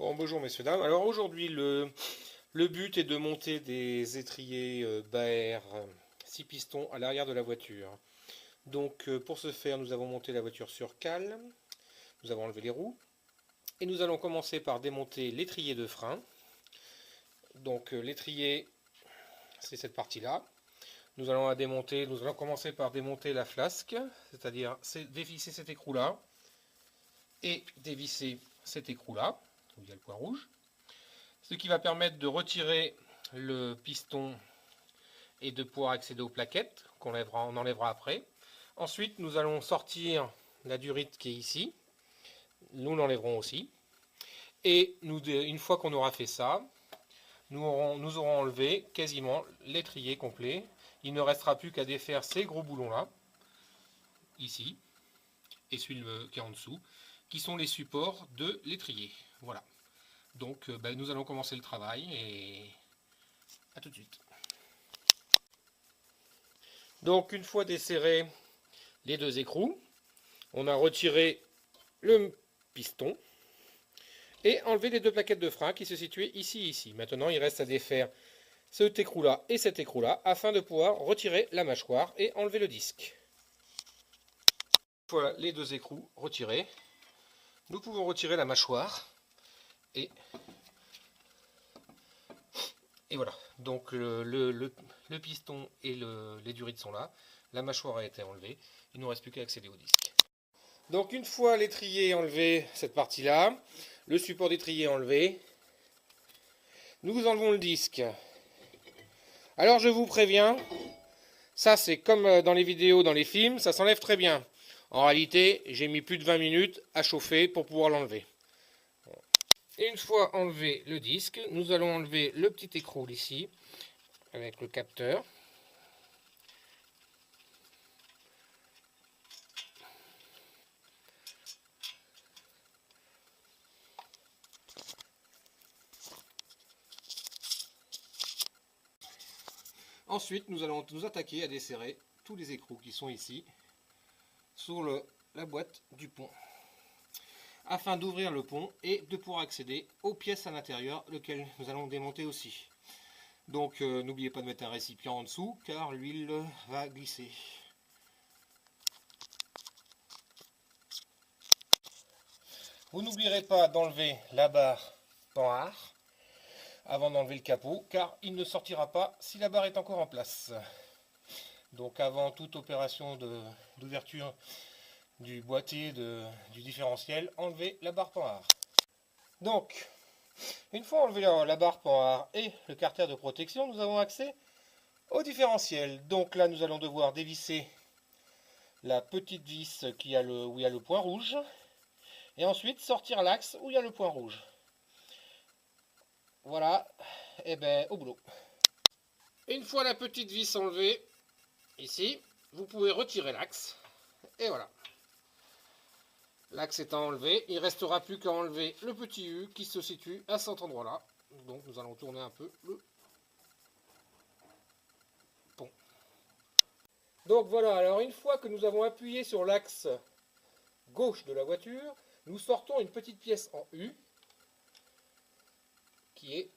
Bon, bonjour messieurs, dames. Alors aujourd'hui, le but est de monter des étriers Baer 6 pistons à l'arrière de la voiture. Donc pour ce faire, nous avons monté la voiture sur cale, nous avons enlevé les roues, et nous allons commencer par démonter l'étrier de frein. Donc l'étrier, c'est cette partie-là. Nous allons commencer par démonter la flasque, c'est-à-dire dévisser cet écrou-là, et dévisser cet écrou-là, où il y a le point rouge. Ce qui va permettre de retirer le piston et de pouvoir accéder aux plaquettes on enlèvera après. Ensuite, nous allons sortir la durite qui est ici. Nous l'enlèverons aussi. Et une fois qu'on aura fait ça, nous aurons enlevé quasiment l'étrier complet. Il ne restera plus qu'à défaire ces gros boulons-là, ici, et celui qui est en dessous, qui sont les supports de l'étrier. Voilà. Donc nous allons commencer le travail et à tout de suite. Donc une fois desserrés les deux écrous, on a retiré le piston et enlevé les deux plaquettes de frein qui se situaient ici et ici. Maintenant il reste à défaire cet écrou-là et cet écrou-là afin de pouvoir retirer la mâchoire et enlever le disque. Voilà les deux écrous retirés. Nous pouvons retirer la mâchoire et voilà, donc le piston et les durites sont là, la mâchoire a été enlevée, il ne nous reste plus qu'à accéder au disque. Donc une fois l'étrier enlevé, cette partie-là, le support d'étrier enlevé, nous enlevons le disque. Alors je vous préviens, ça c'est comme dans les vidéos, dans les films, ça s'enlève très bien. En réalité, j'ai mis plus de 20 minutes à chauffer pour pouvoir l'enlever. Et une fois enlevé le disque, nous allons enlever le petit écrou ici, avec le capteur. Ensuite, nous allons nous attaquer à desserrer tous les écrous qui sont ici, sur la boîte du pont, afin d'ouvrir le pont et de pouvoir accéder aux pièces à l'intérieur, lesquelles nous allons démonter aussi. Donc n'oubliez pas de mettre un récipient en dessous, car l'huile va glisser. Vous n'oublierez pas d'enlever la barre panhard avant d'enlever le capot, car il ne sortira pas si la barre est encore en place. Donc avant toute opération d'ouverture du boîtier du différentiel, enlevez la barre panhard. Donc, une fois enlevé la barre panhard et le carter de protection, nous avons accès au différentiel. Donc là, nous allons devoir dévisser la petite vis où il y a le point rouge, et ensuite sortir l'axe où il y a le point rouge. Voilà, et bien au boulot. Une fois la petite vis enlevée, ici, vous pouvez retirer l'axe, et voilà. L'axe étant enlevé, il ne restera plus qu'à enlever le petit U qui se situe à cet endroit-là. Donc nous allons tourner un peu le pont. Donc voilà, alors une fois que nous avons appuyé sur l'axe gauche de la voiture, nous sortons une petite pièce en U, qui est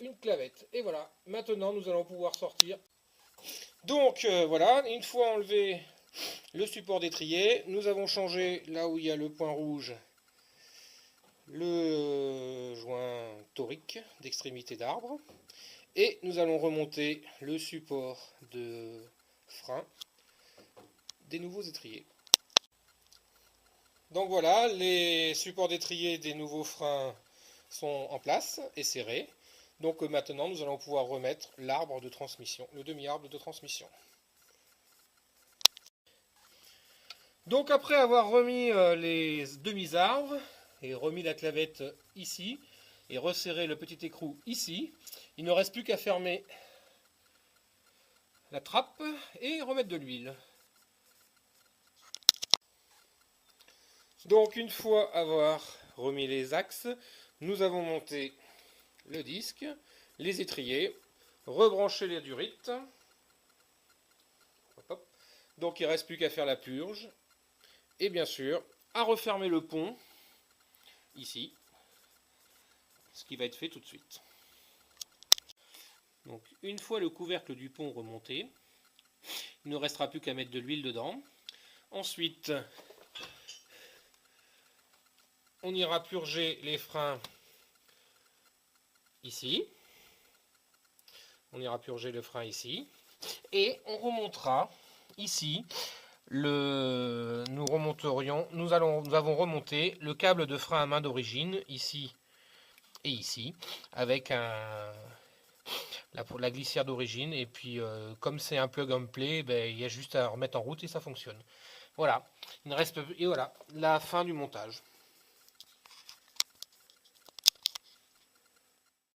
une clavette. Et voilà, maintenant nous allons pouvoir sortir. Donc voilà, une fois enlevé le support d'étrier, nous avons changé là où il y a le point rouge, le joint torique d'extrémité d'arbre, et nous allons remonter le support de frein des nouveaux étriers. Donc voilà, les supports d'étrier des nouveaux freins sont en place et serrés. Donc maintenant nous allons pouvoir remettre l'arbre de transmission, le demi-arbre de transmission. Donc après avoir remis les demi-arbres et remis la clavette ici et resserré le petit écrou ici, il ne reste plus qu'à fermer la trappe et remettre de l'huile. Donc une fois avoir remis les axes, nous avons monté le disque, les étriers, rebranché les durites. Donc il ne reste plus qu'à faire la purge. Et bien sûr, à refermer le pont, ici, ce qui va être fait tout de suite. Donc une fois le couvercle du pont remonté, il ne restera plus qu'à mettre de l'huile dedans. Ensuite, on ira purger les freins ici. On ira purger le frein ici. Et on remontera ici. Nous avons remonté le câble de frein à main d'origine, ici et ici, avec la glissière d'origine. Et puis, comme c'est un plug and play, il y a juste à remettre en route et ça fonctionne. Voilà, et voilà, la fin du montage.